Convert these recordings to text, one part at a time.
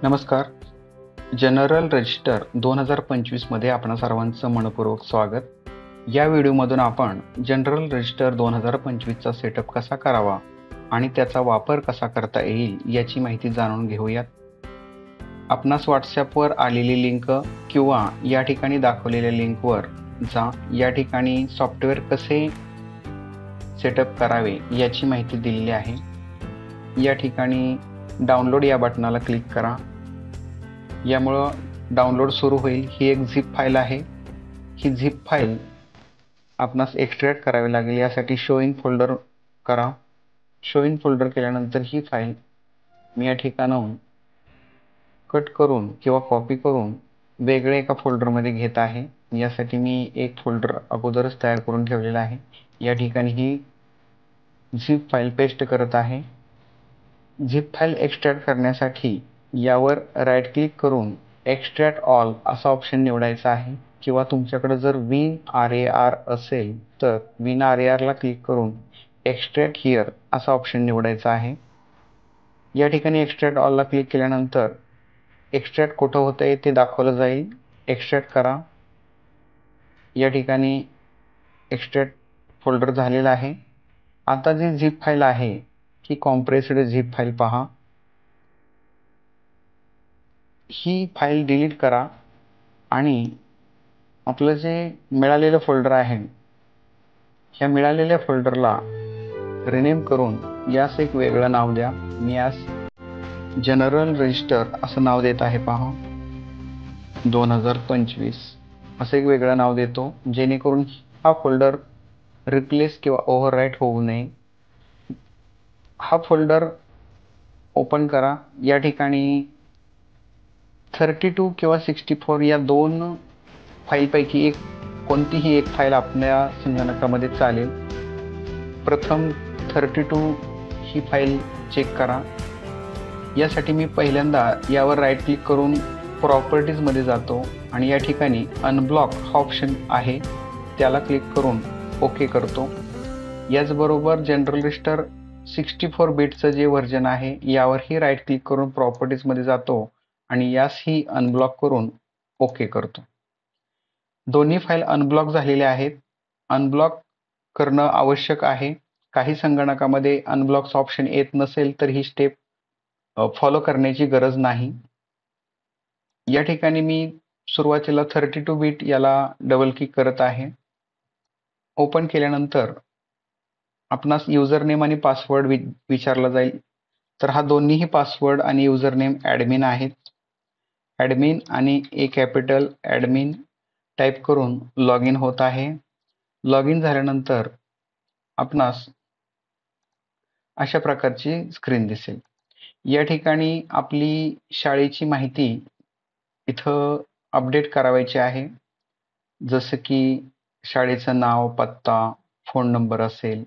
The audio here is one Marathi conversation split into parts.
नमस्कार. जनरल रजिस्टर 2025 मध्ये आपणा सर्वांचं मनपूर्वक स्वागत. या व्हिडिओमधून आपण जनरल रजिस्टर 2025 चा सेटअप कसा करावा आणि त्याचा वापर कसा करता येईल याची माहिती जाणून घेऊयात. आपणास व्हॉट्सॲपवर आलेली लिंक किंवा या ठिकाणी दाखवलेल्या लिंकवर जा. या ठिकाणी सॉफ्टवेअर कसे सेटअप करावे याची माहिती दिलेली आहे. या ठिकाणी डाउनलोड या बटनाला क्लिक करा. यामुळं डाउनलोड सुरू होईल. ही एक झिप फाईल आहे. ही झिप फाईल आपणास एक्सट्रॅक्ट करावी लागेल. यासाठी शो इन फोल्डर करा. शो इन फोल्डर केल्यानंतर ही फाईल मी या ठिकाणाहून कट करून किंवा कॉपी करून वेगळे एका फोल्डरमध्ये घेत आहे. यासाठी मी एक फोल्डर अगोदरच तयार करून ठेवलेला आहे. या ठिकाणी ही झिप फाईल पेस्ट करत आहे. झिप फाईल एक्सट्रॅक्ट करण्यासाठी यावर राईट क्लिक करून एक्सट्रॅक्ट ऑल असा ऑप्शन निवडायचा आहे किंवा तुमच्याकडे जर WinRAR असेल तर WinRAR ला क्लिक करून एक्सट्रॅक्ट हिअर असा ऑप्शन निवडायचा आहे. या ठिकाणी एक्सट्रॅक्ट ऑल ला क्लिक केल्यानंतर एक्सट्रॅक्ट कुठं होतंय ते दाखवलं जाईल. एक्सट्रॅक्ट करा. या ठिकाणी एक्सट्रॅक्ट फोल्डर झालेला आहे. आता जी झिप फाईल आहे ही कॉम्प्रेस्ड झिप फाईल पहा. ही फाईल डिलीट करा आणि आपलं जे मिळालेलं फोल्डर आहे ह्या मिळालेल्या फोल्डरला रिनेम करून यास एक वेगळं नाव द्या. मी यास जनरल रजिस्टर असं नाव देत आहे पहा. 2025 असं एक वेगळं नाव देतो जेणेकरून हा फोल्डर रिप्लेस किंवा ओव्हरराईट होऊ नये. हा फोल्डर ओपन करा. या ठिकाणी 32 किंवा 64 या दोन फाईलपैकी कोणतीही एक फाईल आपल्या संगणकामध्ये चालेल. प्रथम 32 ही फाईल चेक करा. यासाठी मी पहिल्यांदा यावर राईट क्लिक करून प्रॉपर्टीजमध्ये जातो आणि या ठिकाणी अनब्लॉक हा ऑप्शन आहे त्याला क्लिक करून ओके करतो. याचबरोबर जनरल रजिस्टर 64 बिटचं जे व्हर्जन आहे यावरही राईट क्लिक करून प्रॉपर्टीजमध्ये जातो आणि यासही अनब्लॉक करून ओके करतो. दोन्ही फाईल अनब्लॉक झालेल्या आहेत. अनब्लॉक करणं आवश्यक आहे. काही संगणकामध्ये अनब्लॉकचं ऑप्शन येत नसेल तर ही स्टेप फॉलो करण्याची गरज नाही. या ठिकाणी मी सुरुवातीला 32 बिट याला डबल क्लिक करत आहे. ओपन केल्यानंतर आपणास युजरनेम आणि पासवर्ड विचारला जाईल. तर हा दोन्हीही पासवर्ड आणि युजरनेम ॲडमिन आहेत. ॲडमिन आणि ए कॅपिटल ॲडमिन टाईप करून लॉग इन होत आहे. लॉग इन झाल्यानंतर आपणास अशा प्रकारची स्क्रीन दिसेल. या ठिकाणी आपली शाळेची माहिती इथं अपडेट करावयाची आहे. जसं की शाळेचं नाव, पत्ता, फोन नंबर असेल.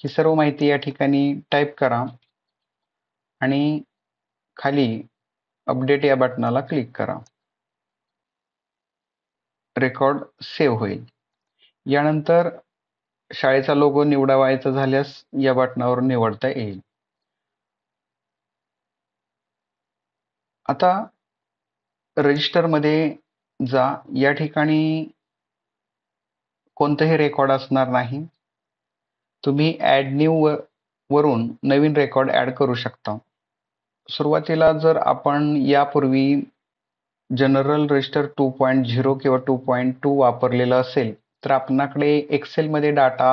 ही सर्व माहिती या ठिकाणी टाईप करा आणि खाली अपडेट या बटनाला क्लिक करा. रेकॉर्ड सेव्ह होईल. यानंतर शाळेचा लोगो निवडावायचा झाल्यास या बटनावर निवडता येईल. आता रजिस्टरमध्ये जा. या ठिकाणी कोणतंही रेकॉर्ड असणार नाही. तुम्ही ॲड न्यू वरून नवीन रेकॉर्ड ॲड करू शकता. सुरुवातीला जर आपण यापूर्वी जनरल रजिस्टर 2.0 किंवा 2.2 वापरलेलं असेल तर आपणाकडे एक्सेलमध्ये डाटा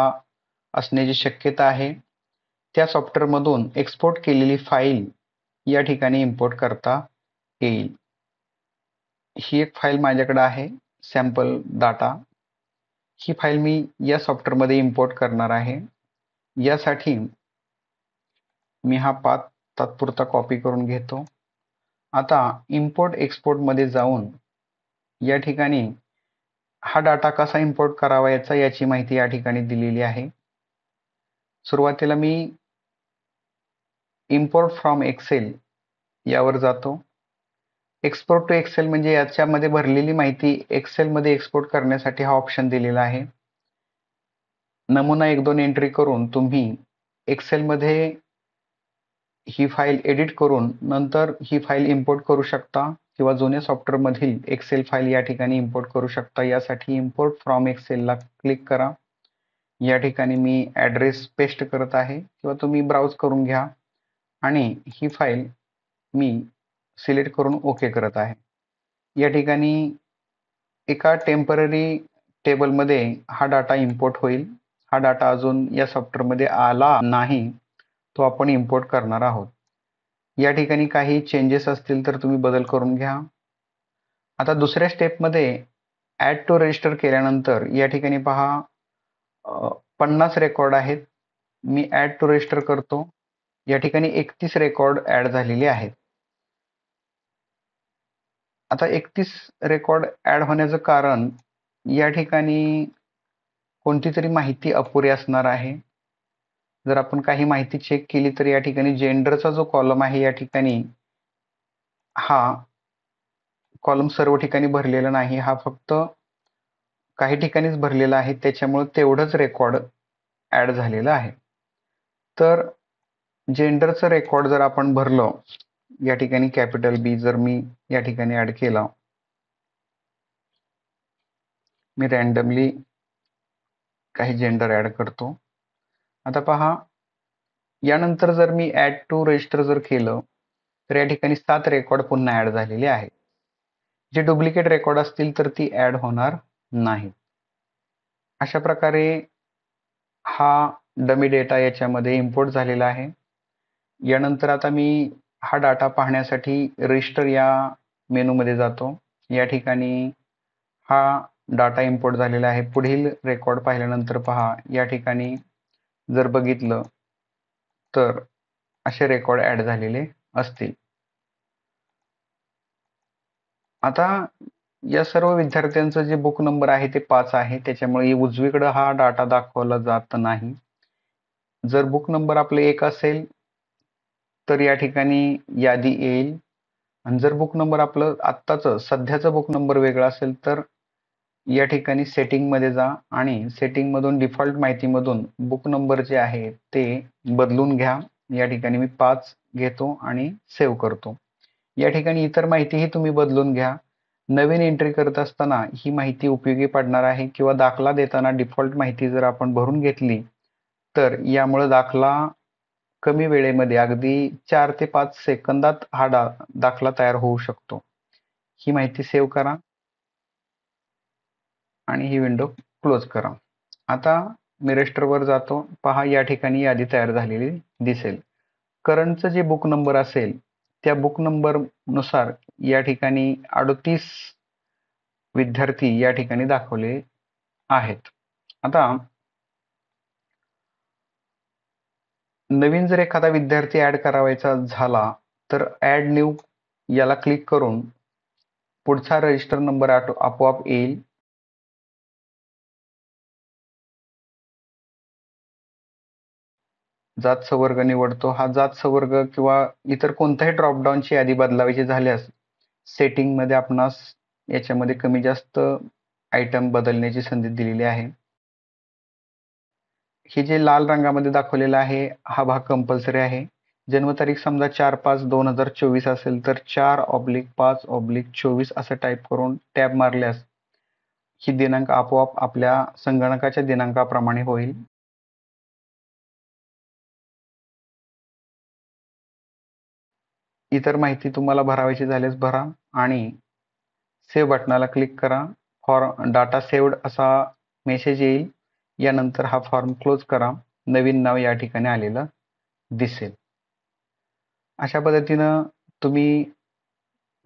असण्याची शक्यता आहे. त्या सॉफ्टवेअरमधून एक्सपोर्ट केलेली फाईल या ठिकाणी इम्पोर्ट करता येईल. ही एक फाईल माझ्याकडे आहे सॅम्पल डाटा. ही फाईल मी या सॉफ्टवेअरमध्ये इम्पोर्ट करणार आहे. यासाठी मी हा पाथ तात्पुरता कॉपी करून घेतो. आता इम्पोर्ट एक्सपोर्टमध्ये जाऊन या ठिकाणी हा डाटा कसा इम्पोर्ट करावा याची माहिती या ठिकाणी दिलेली आहे. सुरुवातीला मी इम्पोर्ट फ्रॉम एक्सेल यावर जातो. एक्सपोर्ट टू एक्सेल म्हणजे याच्यामध्ये भरलेली माहिती एक्सेलमध्ये एक्सपोर्ट करण्यासाठी हा ऑप्शन दिलेला आहे. नमुना 1-2 एंट्री करून तुम्ही एक्सेलमध्ये ही फाईल एडिट करून नंतर ही फाईल इम्पोर्ट करू शकता किंवा जुन्या सॉफ्टवेअरमधील एक्सेल फाईल या ठिकाणी इम्पोर्ट करू शकता. यासाठी इम्पोर्ट फ्रॉम एक्सेलला क्लिक करा. या ठिकाणी मी ॲड्रेस पेस्ट करत आहे किंवा तुम्ही ब्राउज करून घ्या आणि ही फाईल मी सिलेक्ट करून ओके करत आहे. या ठिकाणी एका टेम्पररी टेबलमध्ये हा डाटा इम्पोर्ट होईल. हा डाटा अजून या सॉफ्टवेअरमध्ये आला नाही, तो आपण इम्पोर्ट करणार आहोत. या ठिकाणी काही चेंजेस असतील तर तुम्ही बदल करून घ्या. आता दुसऱ्या स्टेपमध्ये ॲड टू रजिस्टर केल्यानंतर या ठिकाणी पहा 50 रेकॉर्ड आहेत. मी ॲड टू रजिस्टर करतो. या ठिकाणी 31 रेकॉर्ड ॲड झालेले आहेत. आता 31 रेकॉर्ड ॲड होण्याचं कारण या ठिकाणी कोणती तरी माहिती अपुरी असणार आहे. जर आपण काही माहिती चेक केली तर या ठिकाणी जेंडरचा जो कॉलम आहे या ठिकाणी हा कॉलम सर्व ठिकाणी भरलेला नाही. हा फक्त काही ठिकाणीच भरलेला आहे. त्याच्यामुळे तेवढंच रेकॉर्ड ॲड झालेलं आहे. तर जेंडरचं रेकॉर्ड जर आपण भरलं, या ठिकाणी कॅपिटल बी जर मी या ठिकाणी ॲड केला, मी रँडमली काही जेंडर ॲड करतो. आता पहा, यानंतर जर मी ॲड टू रजिस्टर जर केलं तर या ठिकाणी 7 रेकॉर्ड पुन्हा ॲड झालेले आहेत. जे डुप्लिकेट रेकॉर्ड असतील तर ती ॲड होणार नाही. अशा प्रकारे हा डमी डेटा याच्यामध्ये इम्पोर्ट झालेला आहे. यानंतर आता मी हा डाटा पाहण्यासाठी रजिस्टर या मेनूमध्ये जातो. या ठिकाणी हा डाटा इम्पोर्ट झालेला आहे. पुढील रेकॉर्ड पाहिल्यानंतर पहा, या ठिकाणी जर बघितलं तर असे रेकॉर्ड ॲड झालेले असतील. आता या सर्व विद्यार्थ्यांचं जे बुक नंबर आहे ते 5 आहे. त्याच्यामुळे उजवीकडे हा डाटा दाखवला जात नाही. जर बुक नंबर आपले 1 असेल तर या ठिकाणी यादी येईल आणि जर बुक नंबर आपलं आत्ताचं सध्याचा बुक नंबर वेगळा असेल तर या ठिकाणी सेटिंगमध्ये जा आणि सेटिंगमधून डिफॉल्ट माहितीमधून बुक नंबर जे आहे ते बदलून घ्या. या ठिकाणी मी 5 घेतो आणि सेव्ह करतो. या ठिकाणी इतर माहितीही तुम्ही बदलून घ्या. नवीन एंट्री करत असताना ही माहिती उपयोगी पडणार आहे किंवा दाखला देताना डिफॉल्ट माहिती जर आपण भरून घेतली तर यामुळे दाखला कमी वेळेमध्ये अगदी 4 ते 5 सेकंदात हा दाखला तयार होऊ शकतो. ही माहिती सेव्ह करा आणि ही विंडो क्लोज करा. आता मी रजिस्टरवर जातो. पहा, या ठिकाणी यादी तयार झालेली दिसेल. करंटचं जे बुक नंबर असेल त्या बुक नंबर नुसार या ठिकाणी 38 विद्यार्थी या ठिकाणी दाखवले आहेत. आता नवीन जर एखादा विद्यार्थी ॲड करावायचा झाला तर ॲड न्यू याला क्लिक करून पुढचा रजिस्टर नंबर आपोआप येईल. जात संवर्ग निवडतो. हा जात संवर्ग किंवा इतर कोणत्याही ड्रॉपडाऊनची यादी बदलावायची झाल्यास सेटिंगमध्ये आपणास याच्यामध्ये कमी जास्त आयटम बदलण्याची संधी दिलेली आहे. हे जे लाल रंगामध्ये दाखवलेलं आहे हा भाग कंपल्सरी आहे. जन्मतारीख समजा 4/5/2024 असेल तर 4/5/24 असं टाईप करून टॅब मारल्यास ही दिनांक आपोआप आपल्या संगणकाच्या दिनांकाप्रमाणे होईल. इतर माहिती तुम्हाला भरावायची झाल्यास भरा आणि सेव्ह बटनाला क्लिक करा. डाटा सेव्ड असा मेसेज येईल. यानंतर हा फॉर्म क्लोज करा. नवीन नाव या ठिकाणी आलेलं दिसेल. अशा पद्धतीनं तुम्ही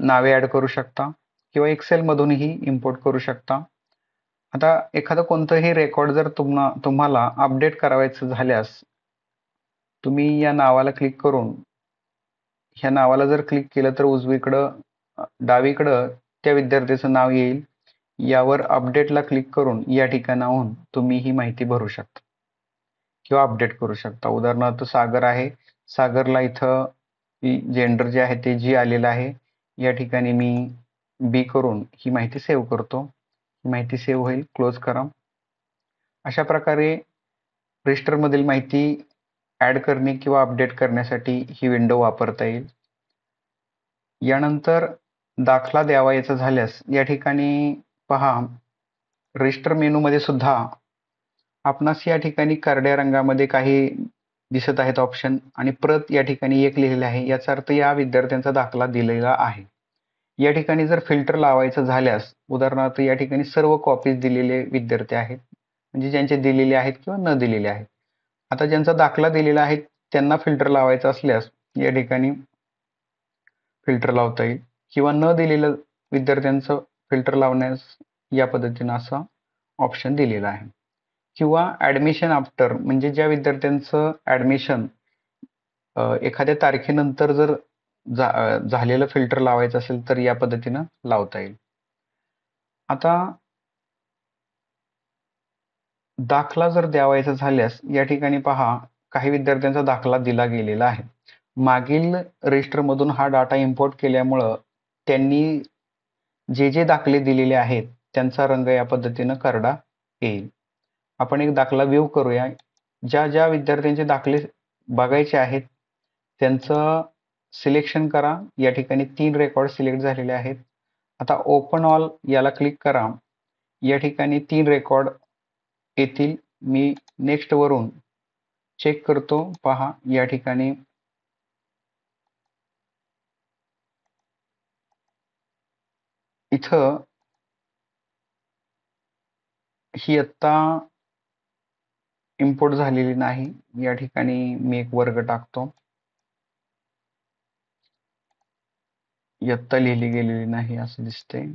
नावे ॲड करू शकता किंवा एक्सेलमधूनही इम्पोर्ट करू शकता. आता एखादं कोणतंही रेकॉर्ड जर तुम्हाला अपडेट करावायचं झाल्यास तुम्ही या नावाला क्लिक करून ह्या नावाला जर क्लिक केलं तर उजवीकडं डावीकडं त्या विद्यार्थ्याचं नाव येईल. यावर अपडेटला क्लिक करून या ठिकाणाहून तुम्ही ही माहिती भरू शकता किंवा अपडेट करू शकता. उदाहरणार्थ सागर आहे. सागरला इथं जेंडर जे आहे ते जी आलेलं आहे. या ठिकाणी मी बी करून ही माहिती सेव्ह करतो. ही माहिती सेव्ह होईल. क्लोज करा. अशा प्रकारे रजिस्टरमधील माहिती ॲड करणे किंवा अपडेट करण्यासाठी ही विंडो वापरता येईल. यानंतर दाखला द्यावायचा झाल्यास या ठिकाणी पहा, रजिस्टर मेनूमध्ये सुद्धा आपणास या ठिकाणी करड्या रंगामध्ये काही दिसत आहेत ऑप्शन आणि प्रत या ठिकाणी एक लिहिलेले आहे. याचा अर्थ या विद्यार्थ्यांचा दाखला दिलेला आहे. या ठिकाणी जर फिल्टर लावायचं झाल्यास, उदाहरणार्थ या ठिकाणी सर्व कॉपीज दिलेले विद्यार्थी आहेत, म्हणजे ज्यांचे दिलेले आहेत किंवा न दिलेले आहेत. आता ज्यांचा दाखला दिलेला आहे त्यांना फिल्टर लावायचा असल्यास या ठिकाणी फिल्टर लावता येईल किंवा न दिलेलं विद्यार्थ्यांचं फिल्टर लावण्यास या पद्धतीनं असा ऑप्शन दिलेला आहे. किंवा ॲडमिशन आफ्टर, म्हणजे ज्या विद्यार्थ्यांचं ॲडमिशन एखाद्या तारखेनंतर जर झालेलं फिल्टर लावायचं असेल तर या पद्धतीनं लावता येईल. आता दाखला जर द्यावायचा झाल्यास या ठिकाणी पहा, काही विद्यार्थ्यांचा दाखला दिला गेलेला आहे. मागील रजिस्टरमधून हा डाटा इम्पोर्ट केल्यामुळं त्यांनी जे दाखले दिलेले आहेत त्यांचा रंग या पद्धतीनं करडा येईल. आपण एक दाखला व्ह्यू करूया. ज्या विद्यार्थ्यांचे दाखले बघायचे आहेत त्यांचं सिलेक्शन करा. या ठिकाणी 3 रेकॉर्ड सिलेक्ट झालेले आहेत. आता ओपन ऑल याला क्लिक करा. या ठिकाणी 3 रेकॉर्ड येतील. मी नेक्स्ट वरून चेक करतो. पहा, या ठिकाणी इथं ही आत्ता इम्पोर्ट झालेली नाही. या ठिकाणी मी एक वर्ग टाकतो. इयत्ता लिहिली गेलेली नाही असं दिसतंय.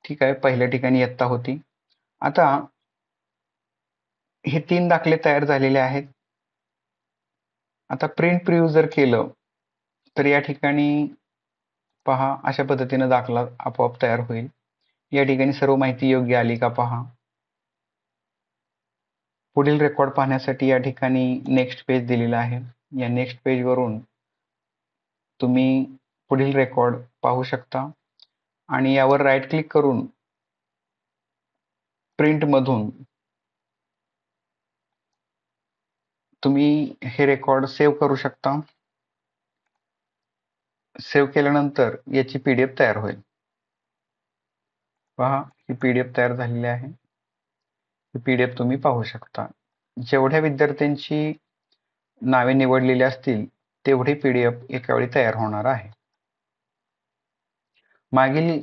ठीक आहे, पहिल्या ठिकाणी इयत्ता होती. आता हे 3 दाखले तयार झालेले आहेत. आता प्रिंट प्रिव्ह्यू जर केलं तर या ठिकाणी पहा, अशा पद्धतीनं दाखला आपोआप तयार होईल. या ठिकाणी सर्व माहिती योग्य आली का पहा. पुढील रेकॉर्ड पाहण्यासाठी या ठिकाणी नेक्स्ट पेज दिलेला आहे. या नेक्स्ट पेजवरून तुम्ही पुढील रेकॉर्ड पाहू शकता आणि यावर राईट क्लिक करून प्रिंटमधून तुम्ही हे रेकॉर्ड सेव्ह करू शकता. सेव्ह केल्यानंतर याची PDF तयार होईल. पहा, ही PDF तयार झालेली आहे. ही PDF तुम्ही पाहू शकता. जेवढ्या विद्यार्थ्यांची नावे निवडलेली असतील तेवढी PDF एकावेळी तयार होणार आहे. मागील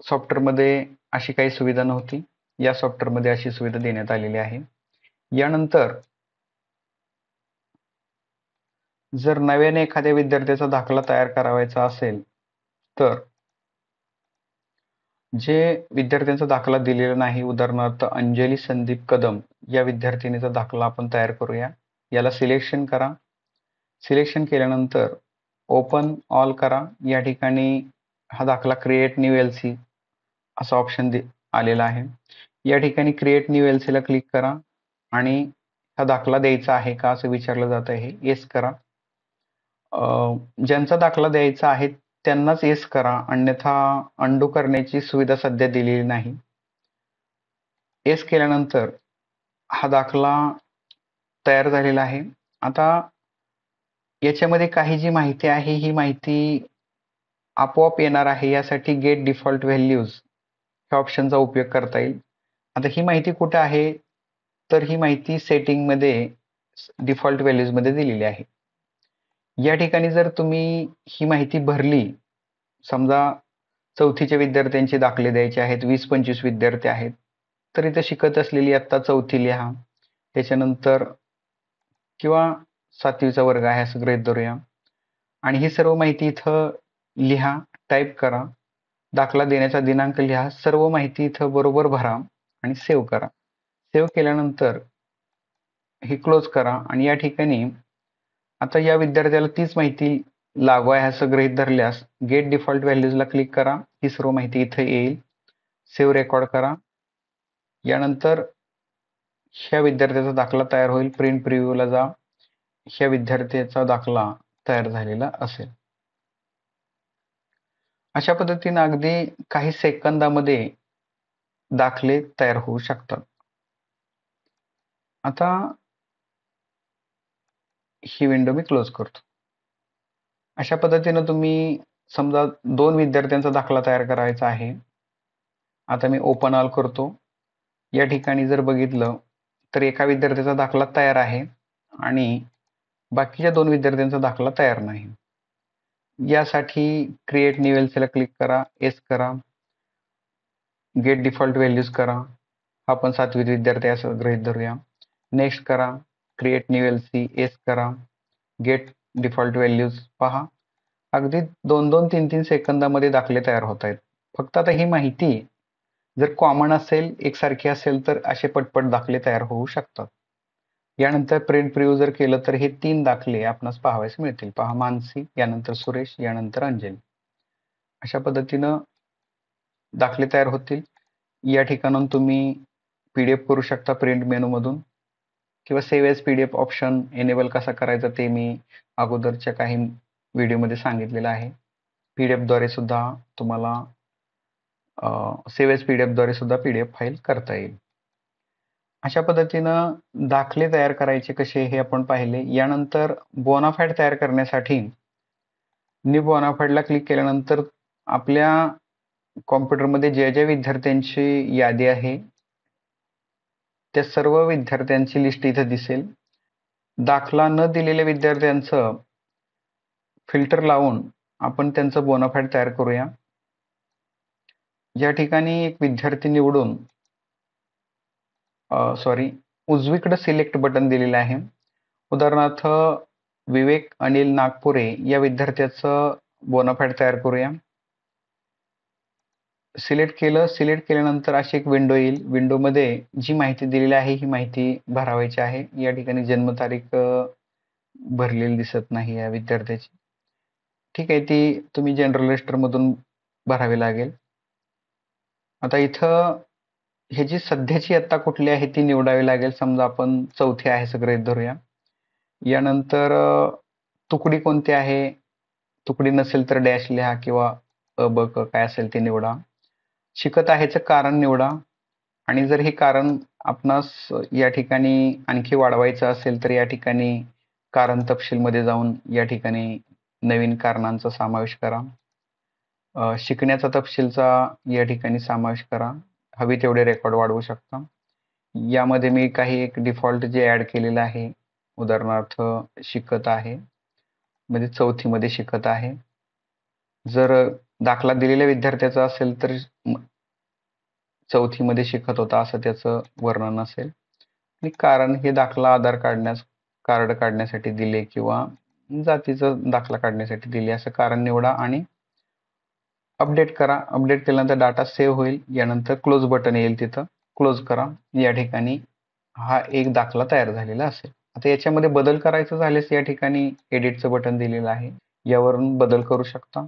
सॉफ्टवेअरमध्ये अशी काही सुविधा नव्हती. या सॉफ्टवेअरमध्ये अशी सुविधा देण्यात आलेली आहे. यानंतर जर नव्याने एखाद्या विद्यार्थ्याचा दाखला तयार करायचा असेल तर जे विद्यार्थ्यांचा दाखला दिलेला नाही, उदाहरणार्थ अंजली संदीप कदम या विद्यार्थिनीचा दाखला आपण तयार करूया. याला सिलेक्शन करा. सिलेक्शन केल्यानंतर ओपन ऑल करा. या ठिकाणी हा दाखला क्रिएट न्यू LC असा ऑप्शन आलेला आहे. या ठिकाणी क्रिएट न्यू LC ला क्लिक करा आणि हा दाखला द्यायचा आहे का असं विचारलं जात आहे. येस करा. ज्यांचा दाखला द्यायचा आहे त्यांनाच येस करा, अन्यथा अंडू करण्याची सुविधा सध्या दिलेली नाही. येस केल्यानंतर हा दाखला तयार झालेला आहे. आता याच्यामध्ये काही जी माहिती आहे ही माहिती आपोआप येणार आहे. यासाठी गेट डिफॉल्ट व्हॅल्यूज ह्या ऑप्शनचा उपयोग करता येईल. आता ही माहिती कुठे आहे तर ही माहिती सेटिंगमध्ये डिफॉल्ट व्हॅल्यूजमध्ये दिलेली आहे. या ठिकाणी जर तुम्ही ही माहिती भरली, समजा 4थीच्या विद्यार्थ्यांचे दाखले द्यायचे आहेत, 20-25 विद्यार्थी आहेत, तर इथं शिकत असलेली इयत्ता 4थी लिहा. त्याच्यानंतर किंवा 7वीचा वर्ग आहे असं गृहीत धरूया आणि ही सर्व माहिती इथं लिहा, टाईप करा. दाखला देण्याचा दिनांक लिहा. सर्व माहिती इथं बरोबर भरा आणि सेव्ह करा. सेव्ह केल्यानंतर हे क्लोज करा आणि या ठिकाणी आता या विद्यार्थ्याला तीच माहिती लागू आहे असं गृहीत धरल्यास गेट डिफॉल्ट व्हॅल्यूजला क्लिक करा. ही सर्व माहिती इथे येईल. सेव्ह रेकॉर्ड करा. यानंतर ह्या विद्यार्थ्याचा दाखला तयार होईल. प्रिंट प्रिव्ह्यूला जा. ह्या विद्यार्थ्याचा दाखला तयार झालेला असेल. अशा पद्धतीने अगदी काही सेकंदामध्ये दाखले तयार होऊ शकतात. आता ही विंडो मी क्लोज करतो. अशा पद्धतीनं तुम्ही समजा 2 विद्यार्थ्यांचा दाखला तयार करायचा आहे. आता मी ओपन ऑल करतो. या ठिकाणी जर बघितलं तर एका विद्यार्थ्याचा दाखला तयार आहे आणि बाकीच्या 2 विद्यार्थ्यांचा दाखला तयार नाही. यासाठी क्रिएट न्यू एल सीला क्लिक करा, येस करा, गेट डिफॉल्ट व्हॅल्यूज करा. हा पण 7वीत विद्यार्थी असं गृहीत धरूया. नेक्स्ट करा, create new L C, yes करा, गेट डिफॉल्ट व्हॅल्यूज. पहा अगदी 2-2, 3-3 सेकंदामध्ये दाखले तयार होत आहेत. फक्त आता ही माहिती जर कॉमन असेल, एकसारखी असेल तर असे पटपट दाखले तयार होऊ शकतात. यानंतर प्रिंट प्रिव्ह्यू जर केलं तर हे 3 दाखले आपणास पाहावयास मिळतील. पहा मानसी, यानंतर सुरेश, यानंतर अंजली. अशा पद्धतीनं दाखले तयार होतील. या ठिकाणाहून तुम्ही PDF करू शकता प्रिंट मेनूमधून किंवा save as PDF option enable कसा करायचा ते मी अगोदरच्या काही व्हिडिओमध्ये सांगितलेलं आहे. PDF द्वारे सुद्धा तुम्हाला सेव्ह एज PDF द्वारे सुद्धा PDF फाईल करता येईल. अशा पद्धतीनं दाखले तयार करायचे कसे हे आपण पाहिले. यानंतर बोनाफाईड तयार करण्यासाठी न्यू बोनाफाईडला क्लिक केल्यानंतर आपल्या कॉम्प्युटरमध्ये ज्या विद्यार्थ्यांची यादी आहे त्या सर्व विद्यार्थ्यांची लिस्ट इथं दिसेल. दाखला न दिलेल्या विद्यार्थ्यांचं फिल्टर लावून आपण त्यांचं बोनाफाईड तयार करूया. या ठिकाणी एक विद्यार्थी निवडून उजवीकडे सिलेक्ट बटन दिलेलं आहे. उदाहरणार्थ विवेक अनिल नागपुरे या विद्यार्थ्याचं बोनाफाईड तयार करूया. सिलेक्ट केल्यानंतर अशी एक विंडो येईल. विंडोमध्ये जी माहिती दिलेली आहे ही माहिती भरावायची आहे. या ठिकाणी जन्मतारीख भरलेली दिसत नाही या विद्यार्थ्याची. ठीक आहे, ती तुम्ही जनरल रजिस्टरमधून भरावी लागेल. आता इथं ह्याची सध्याची इयत्ता कुठली आहे ती निवडावी लागेल. समजा आपण 4थी आहे असं गृहीत धरूया. यानंतर तुकडी कोणती आहे, तुकडी नसेल तर डॅश लिहा किंवा अ, ब, क काय असेल ते निवडा. शिकत आहेचं कारण निवडा आणि जर हे कारण आपणास या ठिकाणी आणखी वाढवायचं असेल तर या ठिकाणी कारण तपशीलमध्ये जाऊन या ठिकाणी नवीन कारणांचा समावेश करा. शिकण्याचा तपशीलचा या ठिकाणी समावेश करा. हवी तेवढे रेकॉर्ड वाढवू शकता. यामध्ये मी काही एक डिफॉल्ट जे ॲड केलेलं आहे, उदाहरणार्थ शिकत आहे म्हणजे 4थीमध्ये शिकत आहे. जर दाखला दिलेल्या विद्यार्थ्याचा असेल तर 4थीमध्ये शिकत होता असं त्याचं वर्णन असेल. आणि कारण हे दाखला आधार कार्ड काढण्यासाठी दिले किंवा जातीचा दाखला काढण्यासाठी दिले असं कारण निवडा आणि अपडेट करा. अपडेट केल्यानंतर डाटा सेव्ह होईल. यानंतर क्लोज बटन येईल, तिथं क्लोज करा. या ठिकाणी हा एक दाखला तयार झालेला असेल. आता याच्यामध्ये बदल करायचं झाल्यास या ठिकाणी एडिटचं बटन दिलेलं आहे, यावरून बदल करू शकता.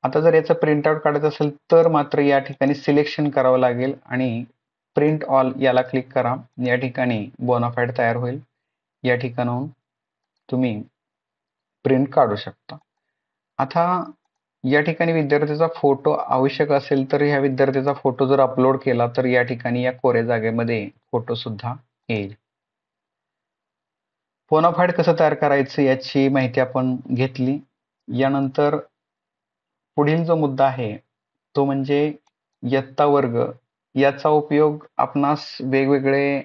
आता जर याचं प्रिंटआउट काढायचं असेल तर मात्र या ठिकाणी सिलेक्शन करावं लागेल आणि प्रिंट ऑल याला क्लिक करा. या ठिकाणी बोनाफाईड तयार होईल. या ठिकाणाहून तुम्ही प्रिंट काढू शकता. आता या ठिकाणी विद्यार्थ्याचा फोटो आवश्यक असेल तर ह्या विद्यार्थ्याचा फोटो जर अपलोड केला तर या ठिकाणी या कोऱ्या जागेमध्ये फोटो सुद्धा येईल. बोनाफाईड कसं तयार करायचं याची माहिती आपण घेतली. यानंतर पुढील जो मुद्दा आहे तो म्हणजे इयत्ता वर्ग. याचा उपयोग आपणास वेगवेगळे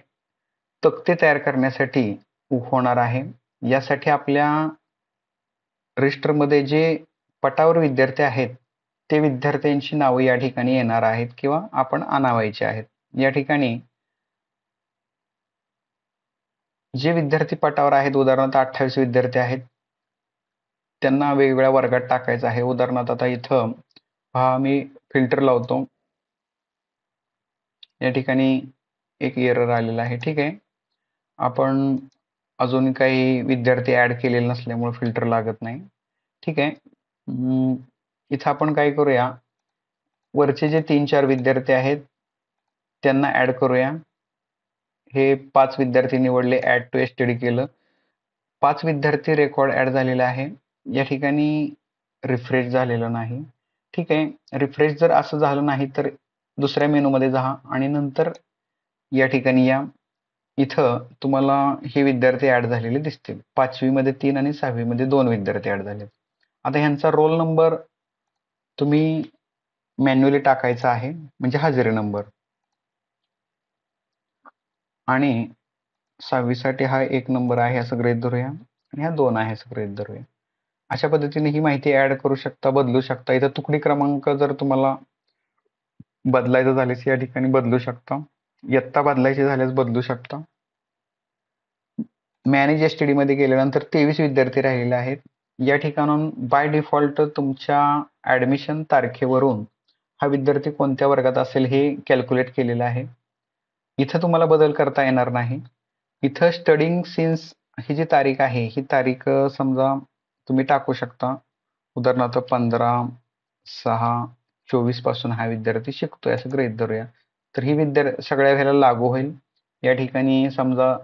तक्ते तयार करण्यासाठी होणार आहे. यासाठी आपल्या रजिस्टरमध्ये जे पटावर विद्यार्थी आहेत ते विद्यार्थ्यांची नावं या ठिकाणी येणार आहेत किंवा आपण आणावायचे आहेत. या ठिकाणी जे विद्यार्थी पटावर आहेत, उदाहरणार्थ 28 विद्यार्थी आहेत, त्यांना वेगवेगळ्या वर्गात टाकायचं आहे. उदाहरणार्थ आता इथं पहा मी फिल्टर लावतो. या ठिकाणी एक एरर आलेला आहे. ठीक आहे, आपण अजून काही विद्यार्थी ऍड केलेले नसल्यामुळे फिल्टर लागत नाही. ठीक आहे, इथं आपण काय करूया, वरचे जे 3-4 विद्यार्थी आहेत त्यांना ऍड करूया. हे 5 विद्यार्थी निवडले, ऍड टू एसटीडी केलं. 5 विद्यार्थी रेकॉर्ड ऍड झालेला आहे. या ठिकाणी रिफ्रेश झालेलं नाही. ठीक आहे, रिफ्रेश जर असं झालं नाही तर दुसऱ्या मेनूमध्ये जा आणि नंतर या ठिकाणी या. इथं तुम्हाला हे विद्यार्थी ऍड झालेले दिसतील. 5वी मध्ये 3 आणि 6वी मध्ये 2 विद्यार्थी ऍड झाले. आता ह्यांचा रोल नंबर तुम्ही मॅन्युअली टाकायचा आहे, म्हणजे हजेरी नंबर. आणि 6वी साठी हा 1 नंबर आहे असं गृहीत धरूया, आणि हा 2 आहे असं गृहीत धरूया. अशा पद्धतीने ही माहिती ऍड करू शकता, बदलू शकता. इथं तुकडी क्रमांक जर तुम्हाला बदलायचं झाल्यास या ठिकाणी बदलू शकता. इयत्ता बदलायची झाल्यास बदलू शकता. मॅनेज एसटीडी मध्ये गेल्यानंतर 23 विद्यार्थी राहिलेले आहेत. या ठिकाणून बाय डिफॉल्ट तुमच्या ऍडमिशन तारखेवरून हा विद्यार्थी कोणत्या वर्गात असेल हे कॅल्क्युलेट केलेलं आहे. इथं तुम्हाला बदल करता येणार नाही. इथं स्टडिंग सिन्स ही जी तारीख आहे, ही तारीख समजा तुम्ही टाकू शकता. उदाहरणार्थ 15/6/24 पासून हा विद्यार्थी शिकतोय असं गृहीत धरूया. तर ही सगळ्या ह्याला लागू होईल. या ठिकाणी समजा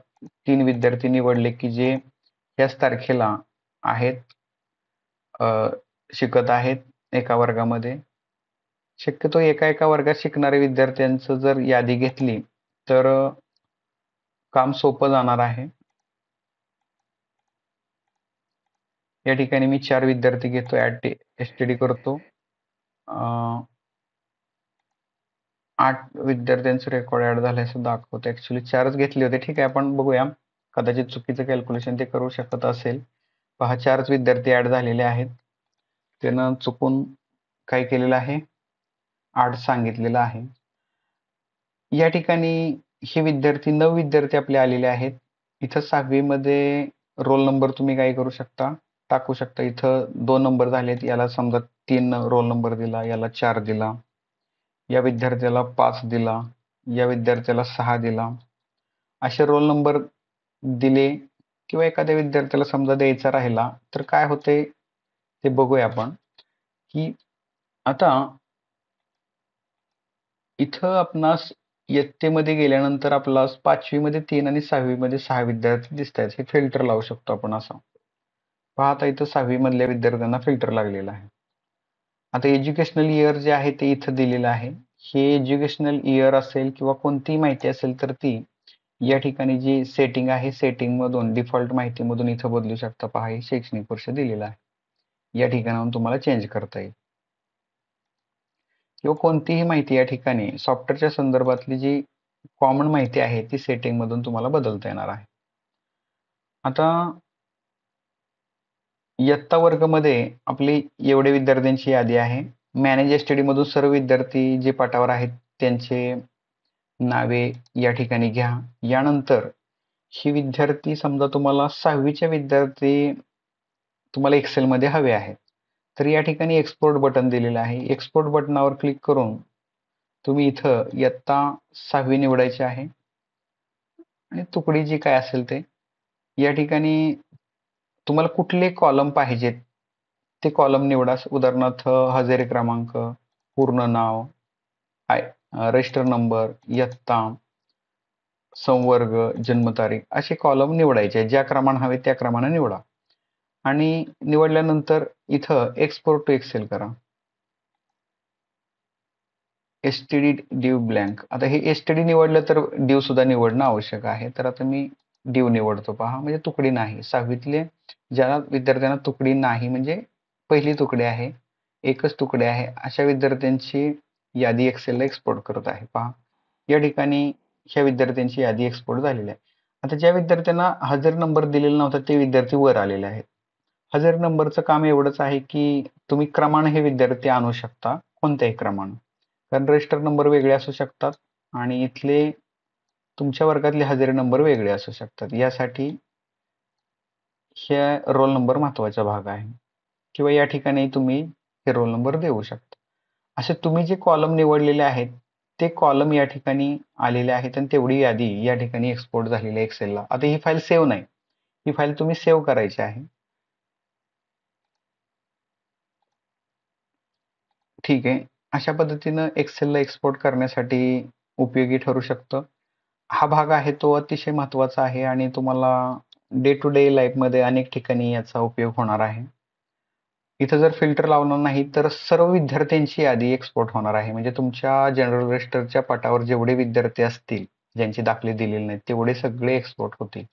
3 विद्यार्थी निवडले की जे याच तारखेला आहेत, शिकत आहेत एका वर्गामध्ये. शक्यतो एका वर्गात शिकणाऱ्या विद्यार्थ्यांचं जर यादी घेतली तर काम सोपं जाणार आहे. या ठिकाणी मी 4 विद्यार्थी घेतो, एसटीडी करतो. 8 विद्यार्थ्यांचे रेकॉर्ड ऍड झाले असं दाखवतं. ऍक्च्युली 4च घेतले होते. ठीक आहे, आपण बघूया. कदाचित चुकीचं कॅल्क्युलेशन ते करू शकत असेल. पहा, 4च विद्यार्थी ऍड झालेले आहेत. त्यानं चुकून काय केलेलं आहे, 8 सांगितलेलं आहे. या ठिकाणी हे 9 विद्यार्थी आपले आलेले आहेत. इथं 6वी मध्ये रोल नंबर तुम्ही काय करू शकता, टाकू शकता. इथं 2 नंबर झालेत, याला समजा 3 रोल नंबर दिला, याला 4 दिला, या विद्यार्थ्याला 5 दिला, या विद्यार्थ्याला 6 दिला. असे रोल नंबर दिले किंवा एखाद्या विद्यार्थ्याला समजा द्यायचा राहिला तर काय होते ते बघूया आपण. की आता इथं आपणास इयत्तेमध्ये गेल्यानंतर आपल्याला 5वी मध्ये 3 आणि 6वी मध्ये 6 विद्यार्थी दिसत आहेत. हे फिल्टर लावू शकतो आपण असं. पहा, आता इथं 6वी मधल्या विद्यार्थ्यांना फिल्टर लागलेला आहे. आता एज्युकेशनल इयर जे आहे ते इथं दिलेलं आहे. हे एज्युकेशनल इयर असेल किंवा कोणतीही माहिती असेल तर ती या ठिकाणी जी सेटिंग आहे, सेटिंग मधून डिफॉल्ट माहितीमधून इथं बदलू शकता. पहा, हे शैक्षणिक वर्ष दिलेलं आहे. या ठिकाणाहून तुम्हाला चेंज करता येईल. किंवा कोणतीही माहिती या ठिकाणी सॉफ्टवेअरच्या संदर्भातली जी कॉमन माहिती आहे ती सेटिंग मधून तुम्हाला बदलता येणार आहे. आता इयत्ता वर्गामध्ये आपली एवढे विद्यार्थ्यांची यादी आहे. मॅनेज एसटीडी मधून सर्व विद्यार्थी जे पाठावर आहेत त्यांचे नावे या ठिकाणी घ्या. यानंतर ही विद्यार्थी समजा तुम्हाला 6वीचे विद्यार्थी तुम्हाला एक्सेल मध्ये हवे आहेत, तर या ठिकाणी एक्सपोर्ट बटन दिलेलं आहे. एक्सपोर्ट बटनावर क्लिक करून तुम्ही इथं इयत्ता 6वी निवडायची आहे आणि तुकडी जी काय असेल ते या ठिकाणी तुम्हाला कुठले कॉलम पाहिजेत ते कॉलम निवडा. उदाहरणार्थ हजेरी क्रमांक, पूर्ण नाव, रजिस्टर नंबर, इयत्ता, संवर्ग, जन्मतारीख असे कॉलम निवडायचे. ज्या क्रमाने हवे त्या क्रमाने निवडा आणि निवडल्यानंतर इथं एक्सपोर्ट टू एक्सेल करा. एसटीडी डिव ब्लँक. आता हे एसटीडी निवडलं तर डिव सुद्धा निवडणं आवश्यक आहे. तर आता मी डिव निवडतो. पहा, म्हणजे तुकडी नाही. 6वीतले ज्या विद्यार्थ्यांना तुकडी नाही, म्हणजे पहिली तुकडी आहे, एकच तुकडी आहे, अशा विद्यार्थ्यांची यादी एक्सेलला एक्सपोर्ट करत आहे. पहा, या ठिकाणी ह्या विद्यार्थ्यांची यादी एक्सपोर्ट झालेली आहे. आता ज्या विद्यार्थ्यांना हजेरी नंबर दिलेला नव्हता ते विद्यार्थी वर आलेले आहेत. हजेरी नंबरचं काम एवढंच आहे की तुम्ही क्रमाने हे विद्यार्थी आणू शकता, कोणत्याही क्रमाने. कारण रजिस्टर नंबर वेगळे असू शकतात आणि इथले तुमच्या वर्गातले हजेरी नंबर वेगळे असू शकतात. यासाठी हे रोल नंबर महत्वाचा भाग आहे. किंवा या ठिकाणी तुम्ही हे रोल नंबर देऊ शकता. असे तुम्ही जे कॉलम निवडलेले आहेत ते कॉलम या ठिकाणी आलेले आहेत आणि तेवढी यादी या ठिकाणी एक्सपोर्ट झालेली आहे एक्सेलला. आता ही फाईल सेव्ह नाही, ही फाईल तुम्ही सेव्ह करायची आहे. ठीक आहे, अशा पद्धतीनं एक्सेलला एक्सपोर्ट करण्यासाठी उपयोगी ठरू शकतं. हा भाग आहे तो अतिशय महत्वाचा आहे आणि तुम्हाला डे टू डे लाईफमध्ये अनेक ठिकाणी याचा उपयोग होणार आहे. इथं जर फिल्टर लावणार नाही तर सर्व विद्यार्थ्यांची यादी एक्सपोर्ट होणार आहे. म्हणजे तुमच्या जनरल रजिस्टरच्या पाटावर जेवढे विद्यार्थी असतील, ज्यांचे दाखले दिलेले नाहीत तेवढे सगळे एक्सपोर्ट होतील.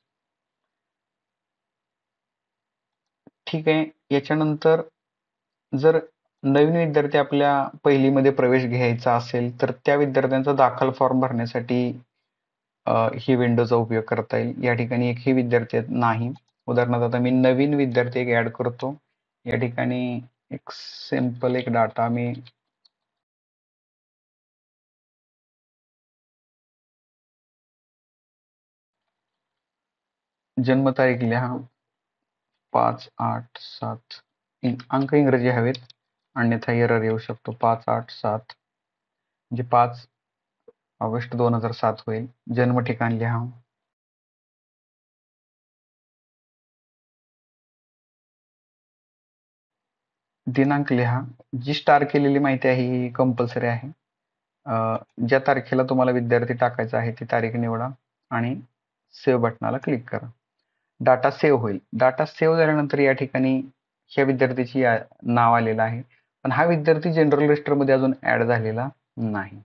ठीक आहे. याच्यानंतर जर नवीन विद्यार्थी आपल्या पहिलीमध्ये प्रवेश घ्यायचा असेल तर त्या विद्यार्थ्यांचा दाखल फॉर्म भरण्यासाठी ही विंडोचा उपयोग करता येईल. या ठिकाणी एकही विद्यार्थी नाही. उदाहरणार्थ आता मी नवीन विद्यार्थी एक ऍड करतो. या ठिकाणी एक सिंपल एक डाटा मी जन्मतारीख लिहा 5/8/7 अंक इंग्रजी हवेत, अन्यथा एरर येऊ शकतो. 5/8/7 म्हणजे 5 ऑगस्ट 2007 होईल. जन्म ठिकाण लिहा. दिनांक लिहा. जी स्टार केलेली माहिती आहे ही कंपल्सरी आहे. ज्या तारखेला तुम्हाला विद्यार्थी टाकायचा आहे ती तारीख निवडा आणि सेव्ह बटनाला क्लिक करा. डाटा सेव्ह होईल. डाटा सेव्ह झाल्यानंतर या ठिकाणी ह्या विद्यार्थ्याची नाव आलेलं आहे, पण हा विद्यार्थी जनरल रजिस्टरमध्ये अजून ऍड झालेला नाही.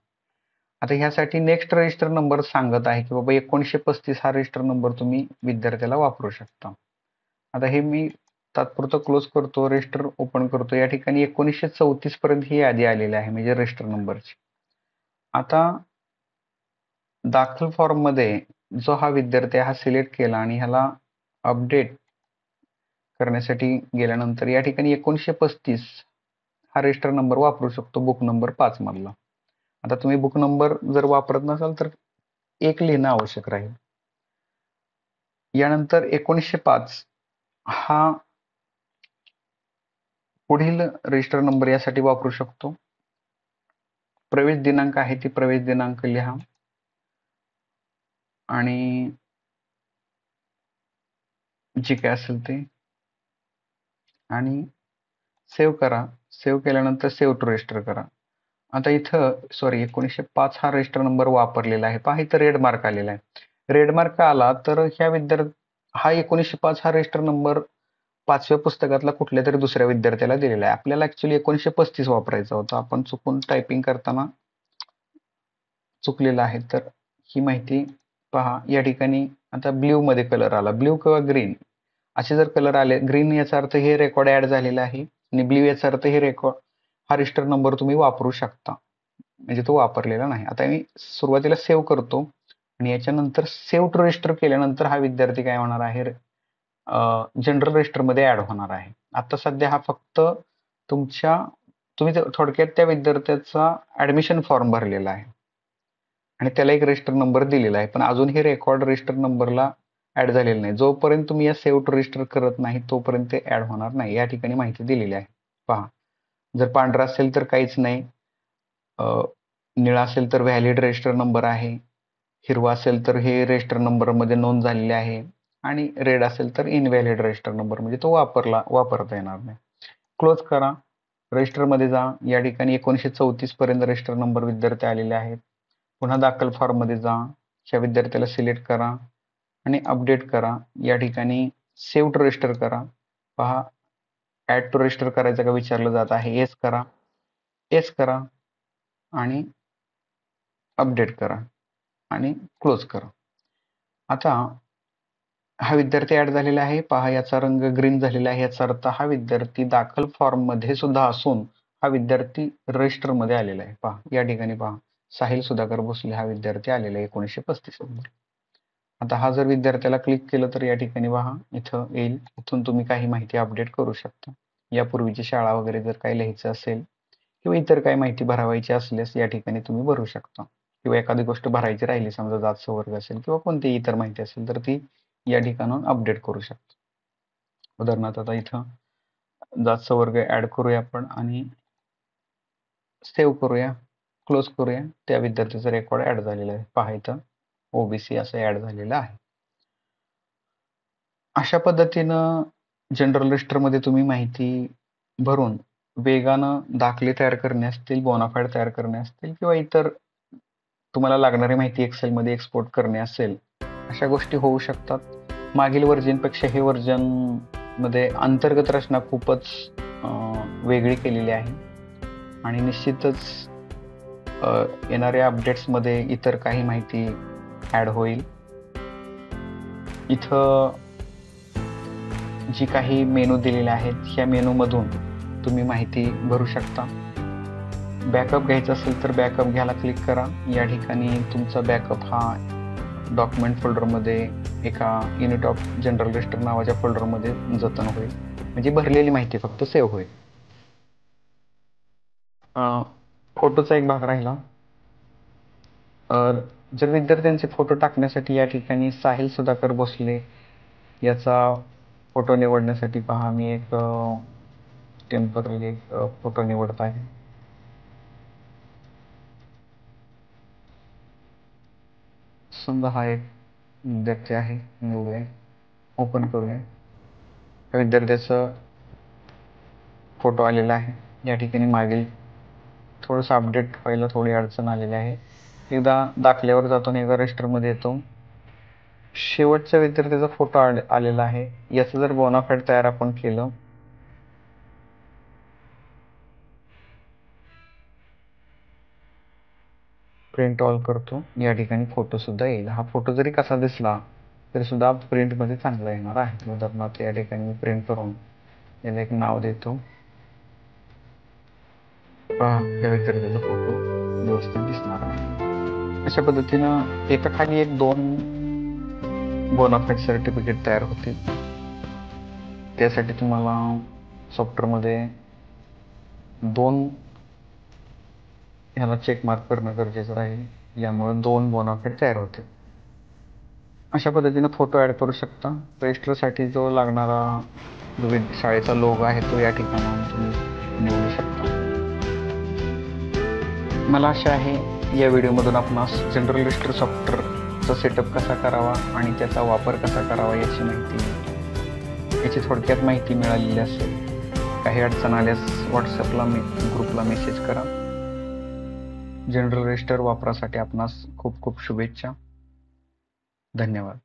आता ह्यासाठी नेक्स्ट रजिस्टर नंबर सांगत आहे की बाबा 1935 हा रजिस्टर नंबर तुम्ही विद्यार्थ्याला वापरू शकता. आता हे मी तात्पुरतं क्लोज करतो, रजिस्टर ओपन करतो. या ठिकाणी 1934 पर्यंत ही यादी आलेली आहे म्हणजे रजिस्टर नंबरची. आता दाखल फॉर्म मध्ये जो हा विद्यार्थी हा सिलेक्ट केला आणि ह्याला अपडेट करण्यासाठी गेल्यानंतर या ठिकाणी 1935 हा रजिस्टर नंबर वापरू शकतो, बुक नंबर 5 मधला. आता तुम्ही बुक नंबर जर वापरत नसाल तर 1 लिहिणं आवश्यक राहील. यानंतर 1905 हा पुढील रजिस्टर नंबर यासाठी वापरू शकतो. प्रवेश दिनांक आहे ती प्रवेश दिनांक लिहा आणि जे काय असेल ते आणि सेव्ह करा. सेव्ह केल्यानंतर सेव्ह टू रजिस्टर करा. आता इथं 1905 हा रजिस्टर नंबर वापरलेला आहे. पहा इथं रेड मार्क आलेला आहे. रेड मार्क आला तर ह्या हा 1905 हा रजिस्टर नंबर 5व्या पुस्तकातला कुठल्या तरी दुसऱ्या विद्यार्थ्याला दिलेला आहे. आपल्याला ऍक्च्युली 1935 वापरायचा होता, आपण चुकून टायपिंग करताना चुकलेला आहे. तर ही माहिती पहा या ठिकाणी. आता ब्ल्यू मध्ये कलर आला, ब्ल्यू किंवा ग्रीन असे जर कलर आले, ग्रीन याचा अर्थ हे रेकॉर्ड ऍड झालेला आहे आणि ब्ल्यू याचा अर्थ हे रेकॉर्ड हा रजिस्टर नंबर तुम्ही वापरू शकता, म्हणजे तो वापरलेला नाही. आता मी सुरुवातीला सेव्ह करतो आणि याच्यानंतर सेव्ह टू रजिस्टर केल्यानंतर हा विद्यार्थी काय होणार आहे, जनरल रजिस्टर मध्ये ऍड होणार आहे. आता सध्या हा फक्त तुम्ही थोडक्यात त्या विद्यार्थ्याचा ऍडमिशन फॉर्म भरलेला आहे आणि त्याला एक रजिस्टर नंबर दिलेला आहे, पण अजून हे रेकॉर्ड रजिस्टर नंबरला ऍड झालेलं नाही. जोपर्यंत तुम्ही या सेव्ह टू रजिस्टर करत नाही तोपर्यंत ते ऍड होणार नाही. या ठिकाणी माहिती दिलेली आहे पहा. जर पांढरा असेल तर काहीच नाही, निळा असेल तर व्हॅलिड रजिस्टर नंबर आहे, हिरवा असेल तर हे रजिस्टर नंबर मध्ये नोंद झालेले आहे आणि रेड असेल तर इनव्हॅलिड रजिस्टर नंबर म्हणजे तो वापरता येणार नाही. क्लोज करा. रजिस्टर मध्ये जा. या ठिकाणी 1934 पर्यंत रजिस्टर नंबर विद्यार्थी आलेले आहेत. पुन्हा दाखल फॉर्म मध्ये जा. ह्या विद्यार्थ्याला सिलेक्ट करा आणि अपडेट करा. या ठिकाणी सेव्ह टू रजिस्टर करा. पहा ऍड टू रजिस्टर करायचं का विचारलं जात आहे. येस करा, येस करा आणि अपडेट करा आणि क्लोज करा. आता हा विद्यार्थी ऍड झालेला आहे. पहा याचा रंग ग्रीन झालेला आहे. याचा अर्थ हा विद्यार्थी दाखल फॉर्म मध्ये सुद्धा असून हा विद्यार्थी रजिस्टर मध्ये आलेला आहे. पहा या ठिकाणी पहा साहिल सुधाकर भोसले हा विद्यार्थी आलेला आहे 1935 नंबर. आता हा जर विद्यार्थ्याला क्लिक केलं तर या ठिकाणी पहा इथं येईल. इथून तुम्ही काही माहिती अपडेट करू शकता. यापूर्वीची शाळा वगैरे जर काही लिहायचं असेल किंवा इतर काही माहिती भरावायची असल्यास या ठिकाणी तुम्ही भरू शकता, किंवा एखादी गोष्ट भरायची राहिली समजा जात संवर्ग असेल किंवा कोणतीही इतर माहिती असेल तर ती या ठिकाणून अपडेट करू शकतो. उदाहरणार्थ आता इथं जात संवर्ग ऍड करूया आपण आणि सेव्ह करूया, क्लोज करूया. त्या विद्यार्थ्याचा रेकॉर्ड ऍड झालेला आहे. पहा इथं ओबीसी असं ऍड झालेलं आहे. अशा पद्धतीनं जनरल रजिस्टरमध्ये तुम्ही माहिती भरून वेगानं दाखले तयार करणे असतील, बोनाफाईड तयार करणे असतील किंवा इतर तुम्हाला लागणारी माहिती एक्सेलमध्ये एक्सपोर्ट करणे असेल, अशा गोष्टी होऊ शकतात. मागील वर्जनपेक्षा हे वर्जन मध्ये अंतर्गत रचना खूपच वेगळी केलेली आहे आणि निश्चितच येणाऱ्या अपडेट्समध्ये इतर काही माहिती ॲड होईल. इथं जी काही मेनू दिलेले आहेत ह्या मेनूमधून तुम्ही माहिती भरू शकता. बॅकअप घ्यायचा असेल तर बॅकअप घ्यायला क्लिक करा. या ठिकाणी तुमचा बॅकअप हा डॉक्युमेंट फोल्डरमध्ये एका युनिट ऑफ जनरल रजिस्टर नावाच्या फोल्डरमध्ये जतन होईल, म्हणजे भरलेली माहिती फक्त सेव्ह होईल. फोटोचा एक भाग राहिला. जर विद्यार्थ्यांचे फोटो टाकण्यासाठी या ठिकाणी साहिल सुधाकर भोसले याचा फोटो निवडण्यासाठी पहा, मी एक टेम्पररी एक फोटो निवडत आहे. समजा हा एक विद्यार्थी आहे, निवडूया, ओपन करूया. या विद्यार्थ्याचा फोटो आलेला आहे. या ठिकाणी मागील थोडंसं अपडेट व्हायला थोडी अडचण आलेली आहे. एकदा दाखल्यावर जातो आणि एकदा रजिस्टरमध्ये येतो. शेवटच्या विद्यार्थ्याचा फोटो आलेला आहे. याचं जर बोनाफाईड तयार आपण केलं, प्रिंट ऑल करतो, या ठिकाणी फोटो सुद्धा येईल. हा फोटो जरी कसा दिसला तरी सुद्धा प्रिंटमध्ये चांगला येणार आहे. उदाहरणार्थ या ठिकाणी प्रिंट करून याला एक नाव देतो. या विद्यार्थ्याचा फोटो व्यवस्थित दिसणार आहे. अशा पद्धतीनं एका खाली एक 2 बोनाफाईड सर्टिफिकेट तयार होतील. त्यासाठी तुम्हाला सॉफ्टवेअरमध्ये 2 ह्याला चेक मार्क करणं गरजेचं आहे. यामुळे 2 बोनाफाईड तयार होते. अशा पद्धतीने फोटो ॲड करू शकता. रजिस्टरसाठी जो लागणारा शाळेचा लोगो आहे तो या ठिकाणी तुम्ही निवडू शकता. मला आशा आहे या व्हिडिओमधून आपणास जनरल रजिस्टर सॉफ्टवेअरचा सेटअप कसा करावा आणि त्याचा वापर कसा करावा याची थोडक्यात माहिती मिळालेली असेल. काही अडचण आल्यास व्हॉट्सअपला ग्रुपला मेसेज करा. जनरल रजिस्टर वापरासाठी आपणास खूप खूप शुभेच्छा. धन्यवाद.